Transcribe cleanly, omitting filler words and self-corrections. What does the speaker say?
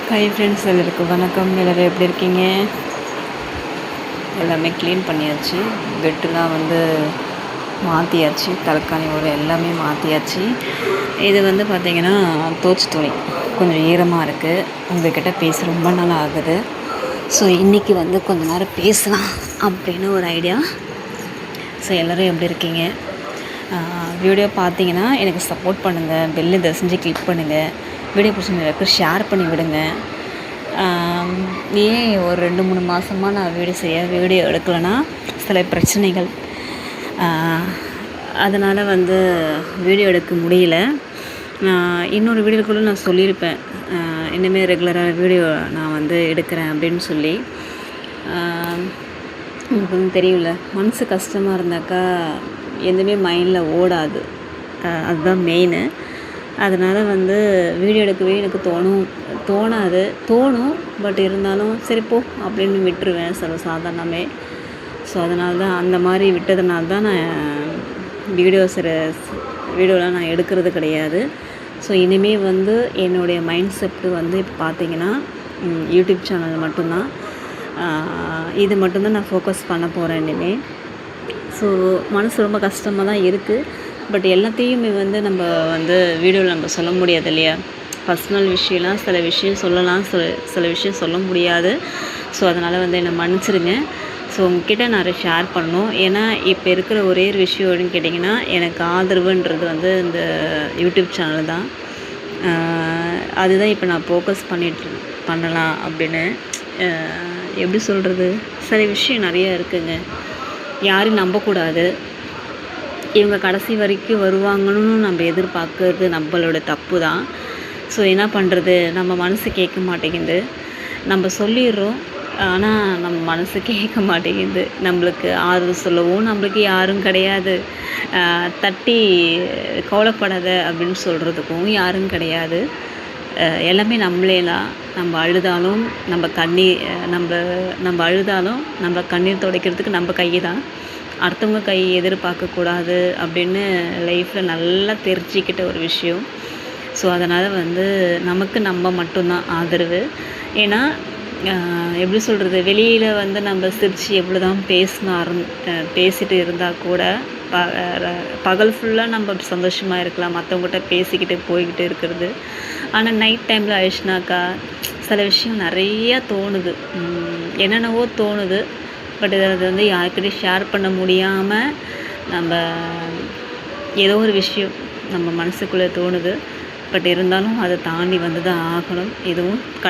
Hi friends, எல்லாருக்கும் வணக்கம். எல்லோரும் எப்படி இருக்கீங்க? எல்லாமே க்ளீன் பண்ணியாச்சு. பெட்டுலாம் மாற்றியாச்சு. தலைக்காணி ஒரு எல்லாமே மாற்றியாச்சு. இது பார்த்திங்கன்னா தோச்சு துணி கொஞ்சம் ஈரமாக இருக்குது. உங்கள்கிட்ட பேச ரொம்ப நாள் ஆகுது. ஸோ இன்றைக்கி கொஞ்ச நேரம் பேசலாம் அப்படின்னு ஒரு ஐடியா. ஸோ எல்லோரும் எப்படி இருக்கீங்க? வீடியோ பார்த்தீங்கன்னா எனக்கு சப்போர்ட் பண்ணுங்கள். பெல்லு தயவுசெஞ்சு கிளிக் பண்ணுங்கள். வீடியோ பிடிச்சிருக்கு ஷேர் பண்ணி விடுங்க. ஏன் ஒரு 2-3 மாதமாக நான் வீடியோ எடுக்கலைன்னா சில பிரச்சனைகள், அதனால் வீடியோ எடுக்க முடியல. இன்னொரு வீடியோக்குள்ளே நான் சொல்லியிருப்பேன், இனிமேல் ரெகுலராக வீடியோ நான் எடுக்கிறேன் அப்படின்னு சொல்லி. உங்களுக்கு தெரியல, மனசு கஷ்டமாக இருந்தாக்கா எதுவுமே மைண்டில் ஓடாது. அதுதான் மெயினு. அதனால் வீடியோ எடுக்கவே எனக்கு தோணும். பட் இருந்தாலும் சரி போ அப்படின்னு விட்டுருவேன் சாதாரணமே. ஸோ அதனால தான் அந்த மாதிரி விட்டதுனால தான் நான் வீடியோலாம் நான் எடுக்கிறது கிடையாது. ஸோ இனிமேல் என்னுடைய மைண்ட் செட்டு இப்போ பார்த்திங்கன்னா யூடியூப் சேனல் மட்டும்தான். இது மட்டும்தான் நான் ஃபோக்கஸ் பண்ண போகிறேன் இனிமேல். ஸோ மனசு ரொம்ப கஷ்டமாக தான் இருக்குது. பட் எல்லாத்தையுமே நம்ம வீடியோவில் நம்ம சொல்ல முடியாது இல்லையா? பர்சனல் விஷயம்லாம் சில விஷயம் சொல்லலாம், சில விஷயம் சொல்ல முடியாது. ஸோ அதனால் என்னை மன்னிச்சிடுங்க. ஸோ உங்ககிட்ட நான் ஷேர் பண்ணணும். ஏன்னா இப்போ இருக்கிற ஒரே ஒரு விஷயம் அப்படின்னு கேட்டிங்கன்னா, எனக்கு ஆதரவுன்றது இந்த யூடியூப் சேனல் தான். அதுதான் இப்போ நான் ஃபோக்கஸ் பண்ணலாம் அப்படின்னு. எப்படி சொல்கிறது, சில விஷயம் நிறையா இருக்குங்க. யாரையும் நம்பக்கூடாது. இவங்க கடைசி வரைக்கும் வருவாங்கன்னு நம்ம எதிர்பார்க்கறது நம்மளோட தப்பு தான். ஸோ என்ன பண்ணுறது, நம்ம மனசு கேட்க மாட்டேங்குது. நம்ம சொல்லிடுறோம், ஆனால் நம்ம மனசு கேட்க மாட்டேங்குது. நம்மளுக்கு ஆறுதல் சொல்லவும் நம்மளுக்கு யாரும் கிடையாது. தட்டி கவலைப்படாத அப்படின்னு சொல்கிறதுக்கும் யாரும் கிடையாது. எல்லாமே நம்மளே தான். நம்ம அழுதாலும் நம்ம அழுதாலும் நம்ம கண்ணீர் துடைக்கிறதுக்கு நம்ம கை தான். அடுத்தவங்க கை எதிர்பார்க்கக்கூடாது அப்படின்னு லைஃப்பில் நல்லா தெரிஞ்சிக்கிட்ட ஒரு விஷயம். ஸோ அதனால் நமக்கு நம்ம மட்டும்தான் ஆதரவு. ஏன்னா எப்படி சொல்கிறது, வெளியில் நம்ம சிரித்து எவ்வளோ தான் பேசிட்டு இருந்தால் கூட பகல் ஃபுல்லாக நம்ம சந்தோஷமாக இருக்கலாம், மற்றவங்ககிட்ட பேசிக்கிட்டு போய்கிட்டு இருக்கிறது. ஆனால் நைட் டைமில் ஆயிடுச்சுனாக்கா சில விஷயம் நிறையா தோணுது, என்னென்னவோ தோணுது. பட் அது யாருக்கிட்டையும் ஷேர் பண்ண முடியாமல் நம்ம ஏதோ ஒரு விஷயம் நம்ம மனசுக்குள்ளே தோணுது. பட் இருந்தாலும் அதை தாண்டி தான் ஆகணும். இதுவும்